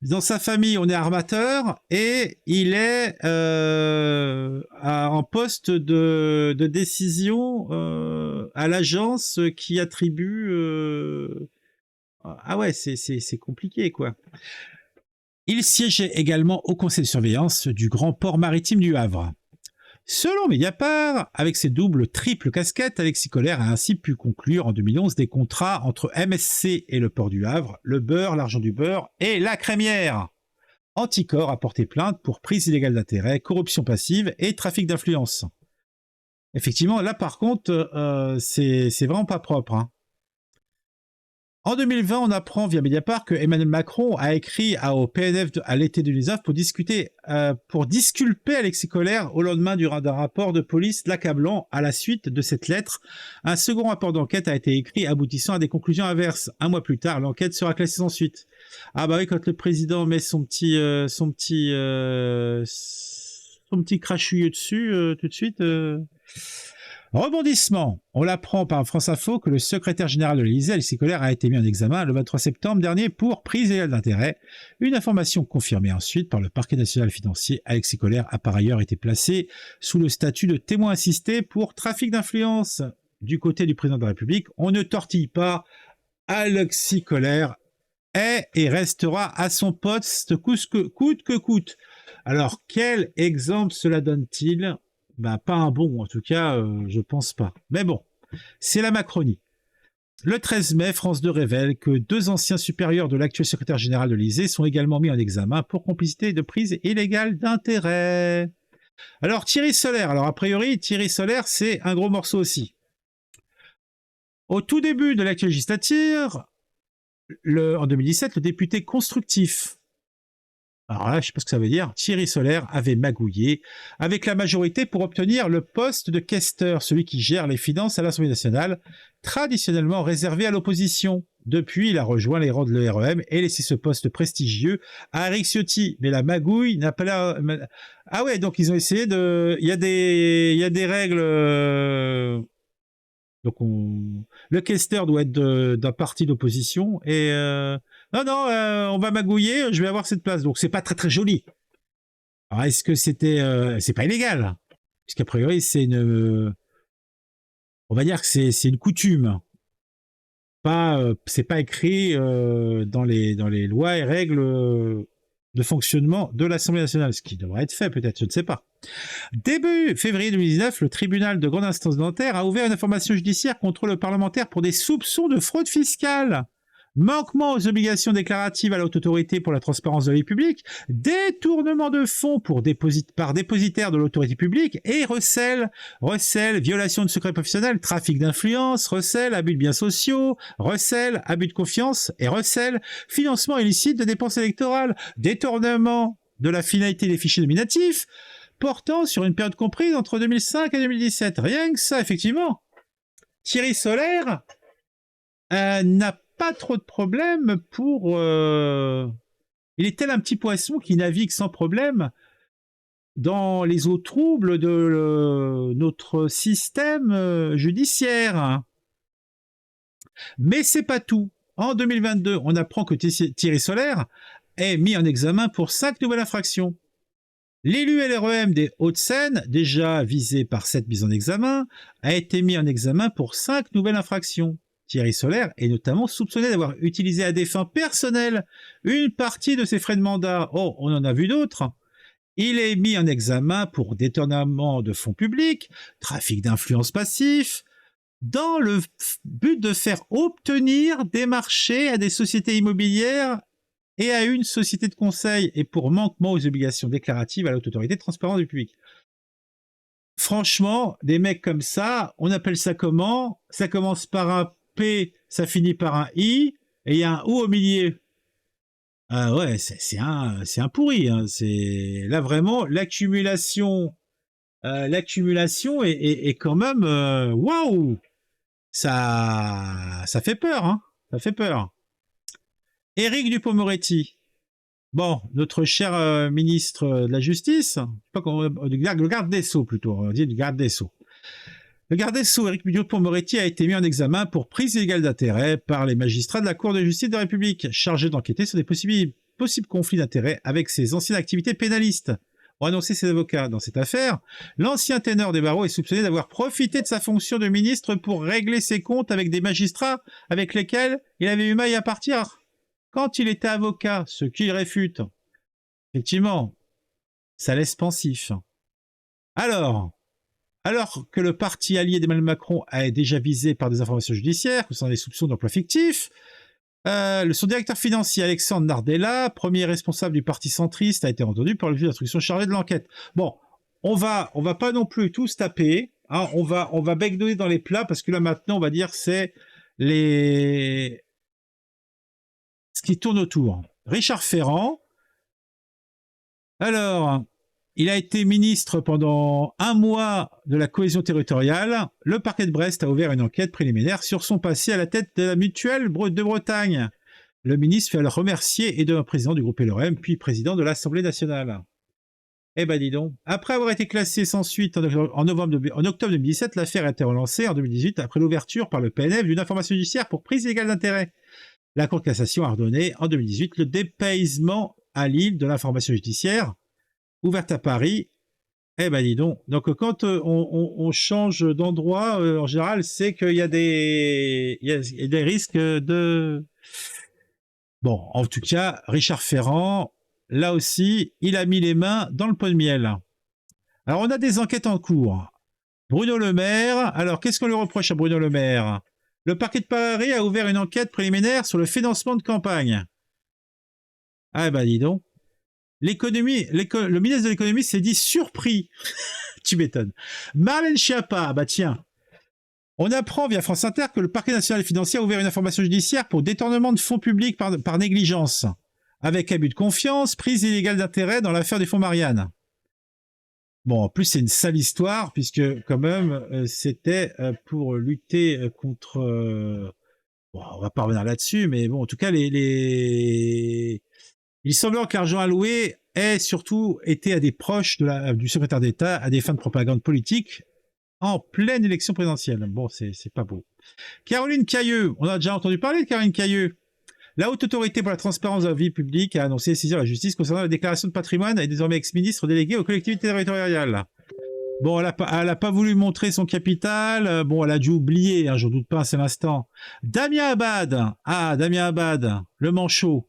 dans sa famille, on est armateur et il est en poste de décision à l'agence qui attribue... Ah ouais, c'est compliqué, quoi. Il siégeait également au conseil de surveillance du grand port maritime du Havre. Selon Mediapart, avec ses triple casquettes, Alexis Colère a ainsi pu conclure en 2011 des contrats entre MSC et le port du Havre, le beurre, l'argent du beurre et la crémière. Anticor a porté plainte pour prise illégale d'intérêt, corruption passive et trafic d'influence. Effectivement, là par contre, c'est vraiment pas propre, hein. En 2020, on apprend via Mediapart que Emmanuel Macron a écrit au PNF à l'été 2019 pour disculper Alexis Collère au lendemain d'un rapport de police l'accablant. À la suite de cette lettre, un second rapport d'enquête a été écrit aboutissant à des conclusions inverses. Un mois plus tard, l'enquête sera classée sans suite. Ah bah oui, quand le président met son petit crachouilleux dessus, tout de suite... Rebondissement. On l'apprend par France Info que le secrétaire général de l'Élysée, Alexis Collère, a été mis en examen le 23 septembre dernier pour prise illégale d'intérêt. Une information confirmée ensuite par le parquet national financier. Alexis Collère a par ailleurs été placé sous le statut de témoin assisté pour trafic d'influence. Du côté du président de la République, on ne tortille pas. Alexis Collère est et restera à son poste coûte que coûte. Alors, quel exemple cela donne-t-il ? Ben, pas un bon, en tout cas, je pense pas. Mais bon, c'est la Macronie. Le 13 mai, France 2 révèle que 2 anciens supérieurs de l'actuel secrétaire général de l'Élysée sont également mis en examen pour complicité de prise illégale d'intérêt. Alors, Thierry Solaire. Alors, a priori, Thierry Solaire, c'est un gros morceau aussi. Au tout début de l'actuelle législature, en 2017, le député constructif, alors là, je ne sais pas ce que ça veut dire, Thierry Solaire avait magouillé avec la majorité pour obtenir le poste de questeur, celui qui gère les finances à l'Assemblée nationale, traditionnellement réservé à l'opposition. Depuis, il a rejoint les rangs de l'EREM et laissé ce poste prestigieux à Éric Ciotti. Mais la magouille n'a pas l'air... Ah ouais, donc ils ont essayé de... Il y a des règles... Donc le questeur doit être d'un parti d'opposition et non, on va magouiller, je vais avoir cette place. Donc c'est pas très très joli. Alors est-ce que c'est pas illégal? Puisqu'a priori on va dire que c'est une coutume. C'est pas écrit dans les lois et règles de fonctionnement de l'Assemblée nationale, ce qui devrait être fait peut-être, je ne sais pas. Début février 2019, le tribunal de grande instance de Nanterre a ouvert une information judiciaire contre le parlementaire pour des soupçons de fraude fiscale, manquement aux obligations déclaratives à la haute autorité pour la transparence de la vie publique, détournement de fonds par dépositaire de l'autorité publique et recel, violation de secret professionnel, trafic d'influence, recel, abus de biens sociaux, recel, abus de confiance et recel, financement illicite de dépenses électorales, détournement de la finalité des fichiers nominatifs, portant sur une période comprise entre 2005 et 2017. Rien que ça, effectivement. Thierry Solaire n'a pas trop de problèmes pour... Il est tel un petit poisson qui navigue sans problème dans les eaux troubles de notre système judiciaire. Mais c'est pas tout. En 2022, on apprend que Thierry Solaire est mis en examen pour 5 nouvelles infractions. L'élu LREM des Hauts-de-Seine, déjà visé par cette mise en examen, a été mis en examen pour 5 nouvelles infractions. Thierry Solaire est notamment soupçonné d'avoir utilisé à des fins personnelles une partie de ses frais de mandat. Oh, on en a vu d'autres. Il est mis en examen pour détournement de fonds publics, trafic d'influence passif, dans le but de faire obtenir des marchés à des sociétés immobilières et à une société de conseil, et pour manquement aux obligations déclaratives à la haute autorité de transparence du public. Franchement, des mecs comme ça, on appelle ça comment? Ça commence par un P, ça finit par un I, et il y a un O au milieu. Ah ouais, c'est un pourri. Hein. C'est là vraiment l'accumulation est quand même waouh. Ça fait peur, hein. Ça fait peur. Éric Dupond-Moretti. Bon, notre cher ministre de la Justice, le garde des Sceaux plutôt, on dit le garde des Sceaux. Le garde des Sceaux, Éric Dupond-Moretti, a été mis en examen pour prise illégale d'intérêt par les magistrats de la Cour de justice de la République, chargés d'enquêter sur des possibles conflits d'intérêts avec ses anciennes activités pénalistes, ont annoncé ses avocats. Dans cette affaire, l'ancien ténor des barreaux est soupçonné d'avoir profité de sa fonction de ministre pour régler ses comptes avec des magistrats avec lesquels il avait eu maille à partir quand il était avocat, ce qu'il réfute. Effectivement, ça laisse pensif. Alors que le parti allié d'Emmanuel Macron est déjà visé par des informations judiciaires, concernant des soupçons d'emploi fictif, son directeur financier Alexandre Nardella, premier responsable du parti centriste, a été entendu par le juge d'instruction chargé de l'enquête. Bon, on va pas non plus tous taper, hein, on va baignoyer dans les plats, parce que là maintenant, on va dire, c'est qui tourne autour. Richard Ferrand, alors, il a été ministre pendant 1 mois de la cohésion territoriale. Le parquet de Brest a ouvert une enquête préliminaire sur son passé à la tête de la Mutuelle de Bretagne. Le ministre fait le remercier et devint président du groupe LREM, puis président de l'Assemblée nationale. Eh ben dis donc. Après avoir été classé sans suite en octobre 2017, l'affaire a été relancée en 2018 après l'ouverture par le PNF d'une information judiciaire pour prise illégale d'intérêt. La Cour de cassation a ordonné en 2018 le dépaysement à Lille de l'information judiciaire ouverte à Paris. Eh ben dis donc. Donc quand on change d'endroit, en général, c'est qu'il y a des risques de... Bon, en tout cas, Richard Ferrand, là aussi, il a mis les mains dans le pot de miel. Alors, on a des enquêtes en cours. Bruno Le Maire, alors qu'est-ce qu'on lui reproche à Bruno Le Maire? Le parquet de Paris a ouvert une enquête préliminaire sur le financement de campagne. Ah ben dis donc. Le ministre de l'économie s'est dit surpris. Tu m'étonnes. Marlène Schiappa, bah tiens. On apprend via France Inter que le parquet national financier a ouvert une information judiciaire pour détournement de fonds publics par négligence, avec abus de confiance, prise illégale d'intérêt dans l'affaire des fonds Marianne. Bon, en plus, c'est une sale histoire, puisque quand même, c'était pour lutter contre... bon, on va pas revenir là-dessus, mais bon, en tout cas, il semblerait que l'argent alloué ait surtout été à des proches du secrétaire d'État à des fins de propagande politique en pleine élection présidentielle. Bon, c'est pas beau. Caroline Cayeux, on a déjà entendu parler de Caroline Cayeux. La Haute Autorité pour la Transparence de la Vie Publique a annoncé saisir la justice concernant la déclaration de patrimoine et désormais ex-ministre délégué aux collectivités territoriales. Bon, elle a pas voulu montrer son capital. Bon, elle a dû oublier, hein, j'en doute pas un seul instant. Damien Abad. Ah, Damien Abad, le manchot.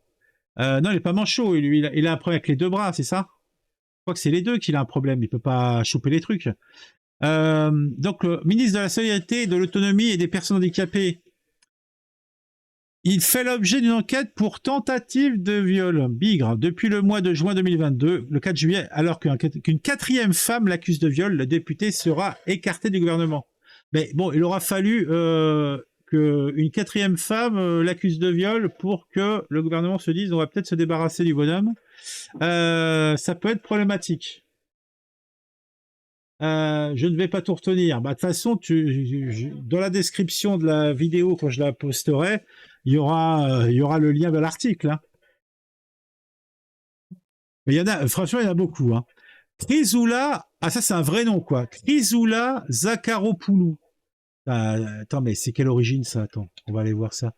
Non, il est pas manchot, il a un problème avec les 2 bras, c'est ça? Je crois que c'est les 2 qu'il a un problème, il peut pas choper les trucs. Donc, le ministre de la Solidarité, de l'Autonomie et des personnes handicapées, il fait l'objet d'une enquête pour tentative de viol, bigre, depuis le mois de juin 2022, le 4 juillet, alors qu'une 4e femme l'accuse de viol, le député sera écarté du gouvernement. Mais bon, il aura fallu qu'une 4e femme l'accuse de viol pour que le gouvernement se dise on va peut-être se débarrasser du bonhomme. Ça peut être problématique. Je ne vais pas tout retenir. Bah, de toute façon, dans la description de la vidéo, quand je la posterai, il y aura le lien vers l'article. Hein. Mais franchement, il y en a beaucoup. Hein. Chrysoula, ah ça c'est un vrai nom quoi. Chrysoula Zakharopoulou. Attends, mais c'est quelle origine ça? Attends, on va aller voir ça.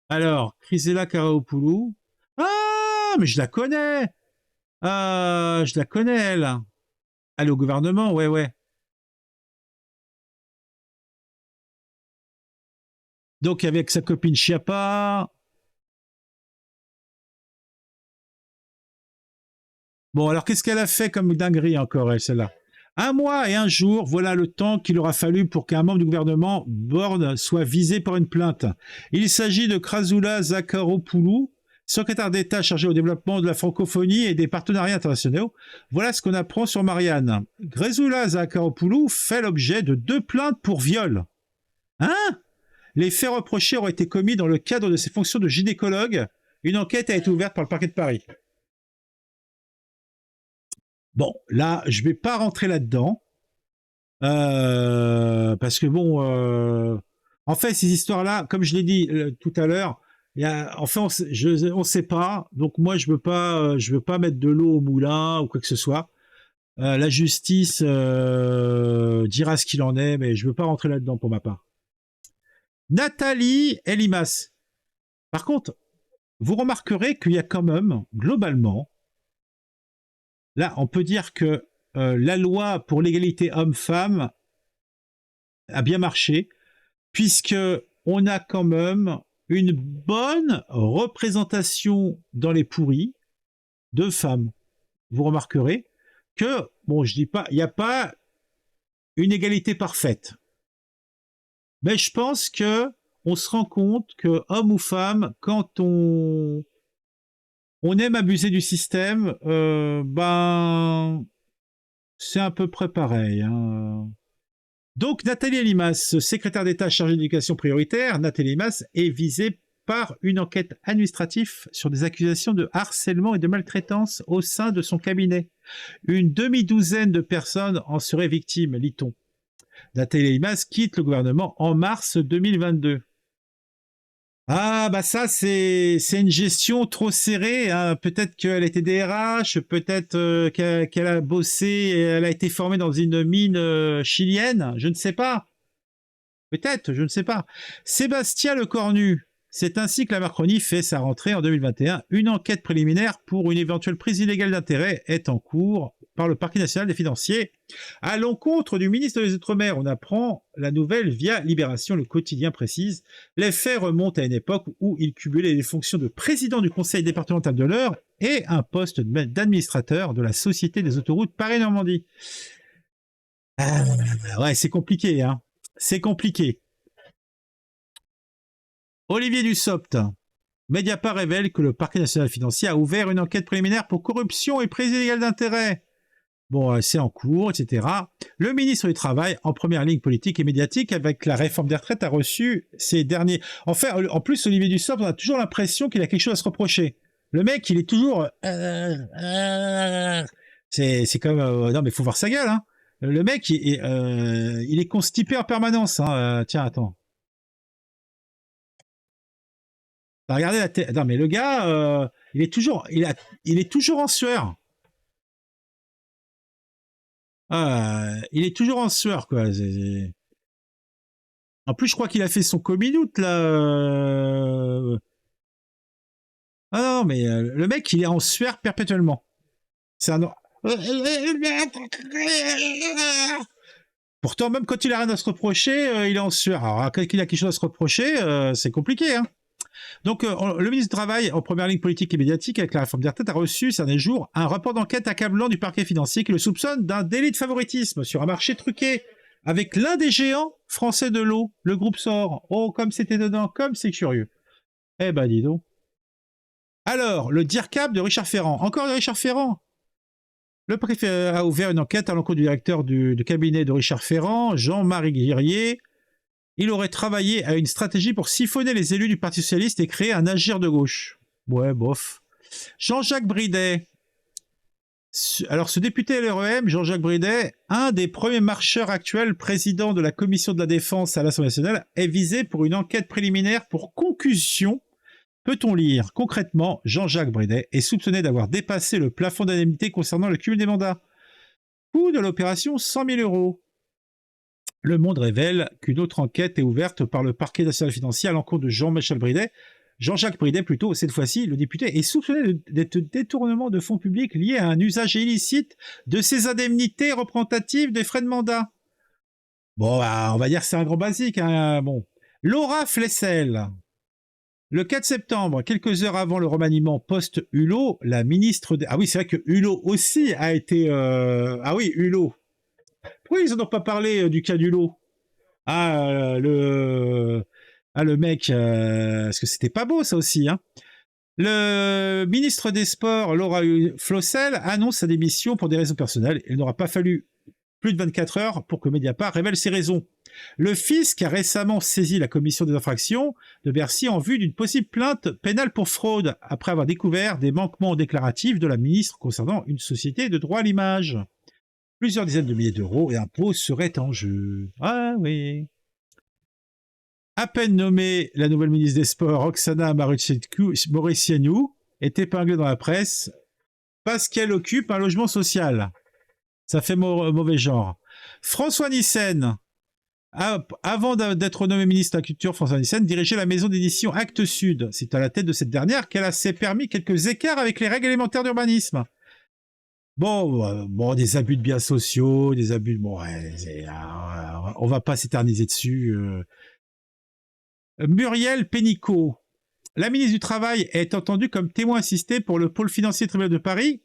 Alors, Chrysoula Zakharopoulou. Ah, mais je la connais. Je la connais, elle. Elle est au gouvernement, ouais. Donc, avec sa copine Schiappa. Bon, alors, qu'est-ce qu'elle a fait comme dinguerie encore, elle, celle-là? 1 mois et 1 jour, voilà le temps qu'il aura fallu pour qu'un membre du gouvernement, Borne, soit visé par une plainte. Il s'agit de Chrysoula Zakharopoulou, secrétaire d'État chargé au développement de la francophonie et des partenariats internationaux. Voilà ce qu'on apprend sur Marianne. Chrysoula Zakharopoulou fait l'objet de 2 plaintes pour viol. Hein? Les faits reprochés auraient été commis dans le cadre de ses fonctions de gynécologue. Une enquête a été ouverte par le parquet de Paris. Bon, là, je vais pas rentrer là-dedans. Parce que bon... en fait, ces histoires-là, comme je l'ai dit tout à l'heure, enfin, on sait pas. Donc moi, je veux pas mettre de l'eau au moulin ou quoi que ce soit. La justice dira ce qu'il en est, mais je veux pas rentrer là-dedans pour ma part. Nathalie Elimas. Par contre, vous remarquerez qu'il y a quand même, globalement, là, on peut dire que la loi pour l'égalité homme-femme a bien marché, puisque on a quand même une bonne représentation dans les pourris de femmes. Vous remarquerez que, bon, je dis pas, il n'y a pas une égalité parfaite. Mais je pense que on se rend compte que, homme ou femme, quand on aime abuser du système, ben, c'est à peu près pareil. Hein. Donc, Nathalie Elimas, secrétaire d'État chargée de l'éducation prioritaire, Nathalie Elimas est visée par une enquête administrative sur des accusations de harcèlement et de maltraitance au sein de son cabinet. Une demi-douzaine de personnes en seraient victimes, lit-on. Nathalie Elimas quitte le gouvernement en mars 2022. Ah bah ça c'est une gestion trop serrée, hein. Peut-être qu'elle était DRH, peut-être qu'elle a bossé, et elle a été formée dans une mine chilienne, je ne sais pas. Peut-être, je ne sais pas. Sébastien Lecornu, c'est ainsi que la Macronie fait sa rentrée en 2021. Une enquête préliminaire pour une éventuelle prise illégale d'intérêt est en cours par le parquet national des financiers à l'encontre du ministre des Outre-mer. On apprend la nouvelle via Libération, le quotidien précise. Les faits remontent à une époque où il cumulait les fonctions de président du conseil départemental de l'Eure et un poste d'administrateur de la Société des autoroutes Paris-Normandie. Ouais, c'est compliqué, hein. C'est compliqué. Olivier Dussopt. Mediapart révèle que le parquet national financier a ouvert une enquête préliminaire pour corruption et prise illégale d'intérêt. Bon, c'est en cours, etc. Le ministre du Travail, en première ligne politique et médiatique, avec la réforme des retraites, a reçu ces derniers... En plus, Olivier Dussopt, on a toujours l'impression qu'il a quelque chose à se reprocher. Le mec, il est toujours... C'est comme... non, mais il faut voir sa gueule, hein. Le mec, il est constipé en permanence. Hein. Tiens, attends. Regardez la tête. Non, mais le gars, il est toujours en sueur. Il est toujours en sueur, quoi. En plus, je crois qu'il a fait son coming-out, là. Ah non, mais le mec, il est en sueur perpétuellement. C'est un... Pourtant, même quand il a rien à se reprocher, il est en sueur. Alors, quand il a quelque chose à se reprocher, c'est compliqué, hein. Donc, le ministre du Travail, en première ligne politique et médiatique, avec la réforme des retraites, a reçu ces derniers jours un rapport d'enquête accablant du parquet financier qui le soupçonne d'un délit de favoritisme sur un marché truqué avec l'un des géants français de l'eau, le groupe SOR. Oh, comme c'était dedans, comme c'est curieux. Eh ben, dis donc. Alors, le DIRCAP de Richard Ferrand. Encore de Richard Ferrand. Le préfet a ouvert une enquête à l'encontre du directeur du cabinet de Richard Ferrand, Jean-Marie Guerrier. Il aurait travaillé à une stratégie pour siphonner les élus du Parti Socialiste et créer un agir de gauche. Ouais, bof. Jean-Jacques Bridet. Alors, ce député LREM, Jean-Jacques Bridet, un des premiers marcheurs actuels, président de la Commission de la Défense à l'Assemblée nationale, est visé pour une enquête préliminaire pour concussion. Peut-on lire concrètement, Jean-Jacques Bridet est soupçonné d'avoir dépassé le plafond d'indemnité concernant le cumul des mandats. Coût de l'opération 100 000 €. Le Monde révèle qu'une autre enquête est ouverte par le parquet national financier à l'encontre de Jean-Jacques Bridet plutôt. Cette fois-ci, le député est soupçonné d'être détournement de fonds publics liés à un usage illicite de ses indemnités représentatives des frais de mandat. Bon, on va dire que c'est un grand basique. Hein. Bon. Laura Flessel. Le 4 septembre, quelques heures avant le remaniement post-Hulot, la ministre... Ah oui, c'est vrai que Hulot aussi a été... Ah oui, Hulot. Pourquoi ils n'en ont pas parlé du cas d'Hulot? Le mec... Parce que c'était pas beau, ça aussi. Hein. Le ministre des Sports, Laura Flessel, annonce sa démission pour des raisons personnelles. Il n'aura pas fallu plus de 24 heures pour que Mediapart révèle ses raisons. Le fisc a récemment saisi la commission des infractions de Bercy en vue d'une possible plainte pénale pour fraude, après avoir découvert des manquements déclaratifs de la ministre concernant une société de droit à l'image. Plusieurs dizaines de milliers d'euros et impôts seraient en jeu. Ah oui. À peine nommée, la nouvelle ministre des Sports, Roxana Mauricianu, est épinglée dans la presse parce qu'elle occupe un logement social. Ça fait mauvais genre. François Nyssen, avant d'être nommé ministre de la Culture, François Nyssen dirigeait la maison d'édition Actes Sud. C'est à la tête de cette dernière qu'elle s'est permis quelques écarts avec les règles élémentaires d'urbanisme. Bon, des abus de biens sociaux, des abus... Bon, on va pas s'éterniser dessus. Muriel Pénicaud. La ministre du Travail est entendue comme témoin assisté pour le pôle financier tribunal de Paris.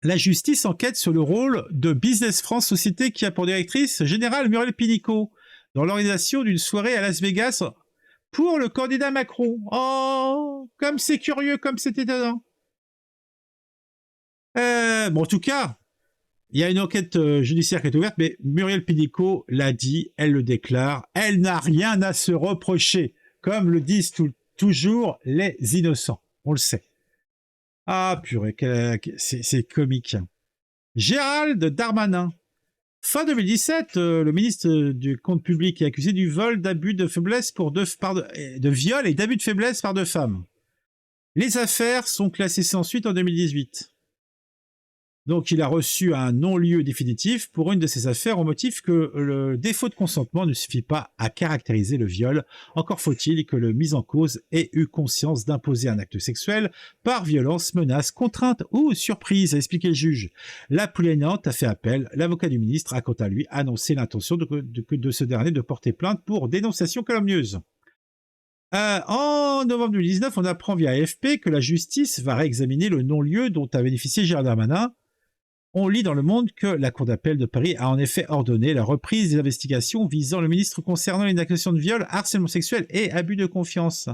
La justice enquête sur le rôle de Business France, société qui a pour directrice générale Muriel Pénicaud, dans l'organisation d'une soirée à Las Vegas pour le candidat Macron. Oh, comme c'est curieux, comme c'est étonnant. En tout cas, il y a une enquête judiciaire qui est ouverte, mais Muriel Pénicaud l'a dit, elle le déclare, elle n'a rien à se reprocher, comme le disent toujours les innocents. On le sait. Ah purée, c'est comique. Gérald Darmanin. Fin 2017, le ministre du Compte public est accusé du vol, d'abus de faiblesse de viol et d'abus de faiblesse par 2 femmes. Les affaires sont classées sans suite en 2018. Donc il a reçu un non-lieu définitif pour une de ces affaires au motif que le défaut de consentement ne suffit pas à caractériser le viol. Encore faut-il que le mis en cause ait eu conscience d'imposer un acte sexuel par violence, menace, contrainte ou surprise, a expliqué le juge. La plaignante a fait appel. L'avocat du ministre a quant à lui annoncé l'intention de ce dernier de porter plainte pour dénonciation calomnieuse. En novembre 2019, on apprend via AFP que la justice va réexaminer le non-lieu dont a bénéficié Gérald Darmanin. On lit dans Le Monde que la Cour d'appel de Paris a en effet ordonné la reprise des investigations visant le ministre concernant les accusations de viol, harcèlement sexuel et abus de confiance.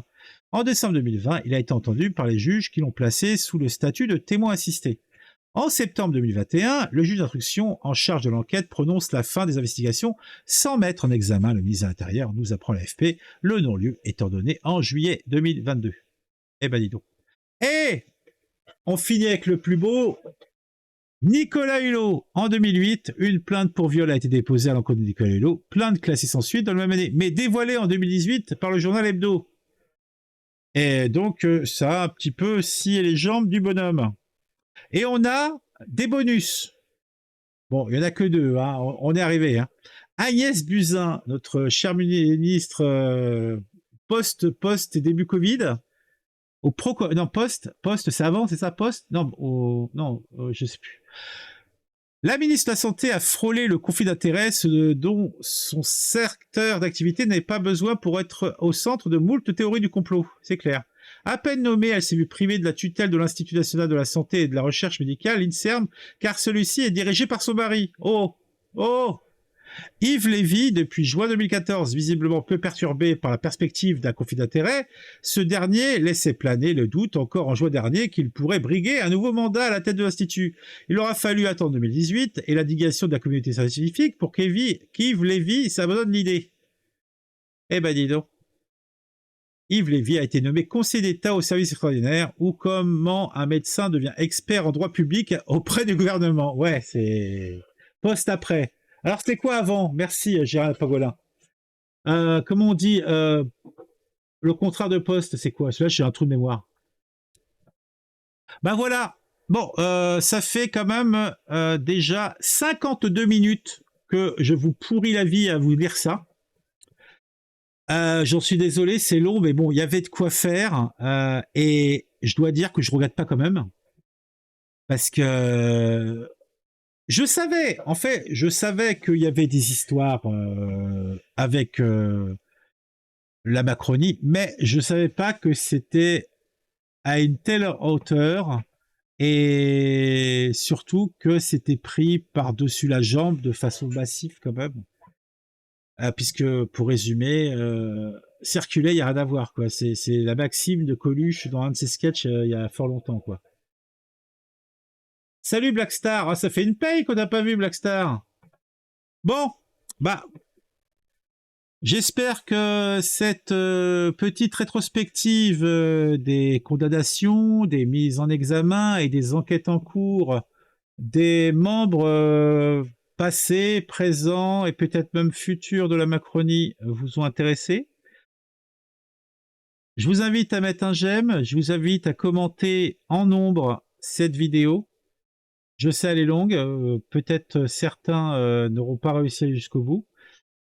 En décembre 2020, il a été entendu par les juges qui l'ont placé sous le statut de témoin assisté. En septembre 2021, le juge d'instruction en charge de l'enquête prononce la fin des investigations sans mettre en examen le ministre de l'Intérieur, nous apprend l'AFP, le non-lieu étant donné en juillet 2022. Eh ben dis donc. Et on finit avec le plus beau. Nicolas Hulot, en 2008, une plainte pour viol a été déposée à l'encontre de Nicolas Hulot, plainte classée sans suite dans la même année, mais dévoilée en 2018 par le journal Hebdo. Et donc, ça a un petit peu scié les jambes du bonhomme. Et on a des bonus. Bon, il n'y en a que 2, hein, on est arrivé. Hein. Agnès Buzyn, notre cher ministre post et début Covid, post, c'est avant, c'est ça, post? Non, je sais plus. La ministre de la Santé a frôlé le conflit d'intérêts dont son secteur d'activité n'avait pas besoin pour être au centre de moult théories du complot, c'est clair. À peine nommée, elle s'est vue privée de la tutelle de l'Institut national de la santé et de la recherche médicale, l'INSERM, car celui-ci est dirigé par son mari. Oh Yves Lévy, depuis juin 2014, visiblement peu perturbé par la perspective d'un conflit d'intérêts, ce dernier laissait planer le doute encore en juin dernier qu'il pourrait briguer un nouveau mandat à la tête de l'Institut. Il aura fallu attendre 2018 et l'indignation de la communauté scientifique pour qu'Yves Lévy s'abandonne l'idée. Eh ben dis donc. Yves Lévy a été nommé conseiller d'État au service extraordinaire ou comment un médecin devient expert en droit public auprès du gouvernement. Ouais, c'est poste après. Alors, c'était quoi avant? Merci, Gérald Pagolin. Comment on dit le contrat de poste, c'est quoi? Celui-là, j'ai un trou de mémoire. Ben voilà. Bon, ça fait quand même déjà 52 minutes que je vous pourris la vie à vous lire ça. J'en suis désolé, c'est long, mais bon, il y avait de quoi faire. Et je dois dire que je regrette pas quand même. Parce que... je savais qu'il y avait des histoires avec la Macronie, mais je savais pas que c'était à une telle hauteur et surtout que c'était pris par-dessus la jambe de façon massive quand même. Puisque, pour résumer, circuler, il n'y a rien à voir, quoi. C'est la maxime de Coluche dans un de ses sketchs il y a fort longtemps, quoi. Salut Blackstar, ah, ça fait une paye qu'on n'a pas vu Blackstar. Bon, bah, j'espère que cette petite rétrospective des condamnations, des mises en examen et des enquêtes en cours des membres passés, présents et peut-être même futurs de la Macronie vous ont intéressé. Je vous invite à mettre un j'aime, je vous invite à commenter en nombre cette vidéo. Je sais, elle est longue, peut-être certains n'auront pas réussi à aller jusqu'au bout.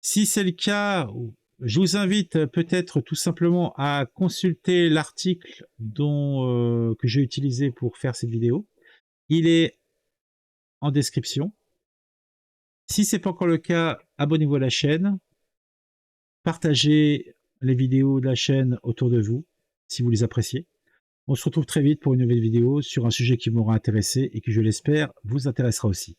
Si c'est le cas, je vous invite peut-être tout simplement à consulter l'article que j'ai utilisé pour faire cette vidéo. Il est en description. Si ce n'est pas encore le cas, abonnez-vous à la chaîne. Partagez les vidéos de la chaîne autour de vous, si vous les appréciez. On se retrouve très vite pour une nouvelle vidéo sur un sujet qui m'aura intéressé et qui, je l'espère, vous intéressera aussi.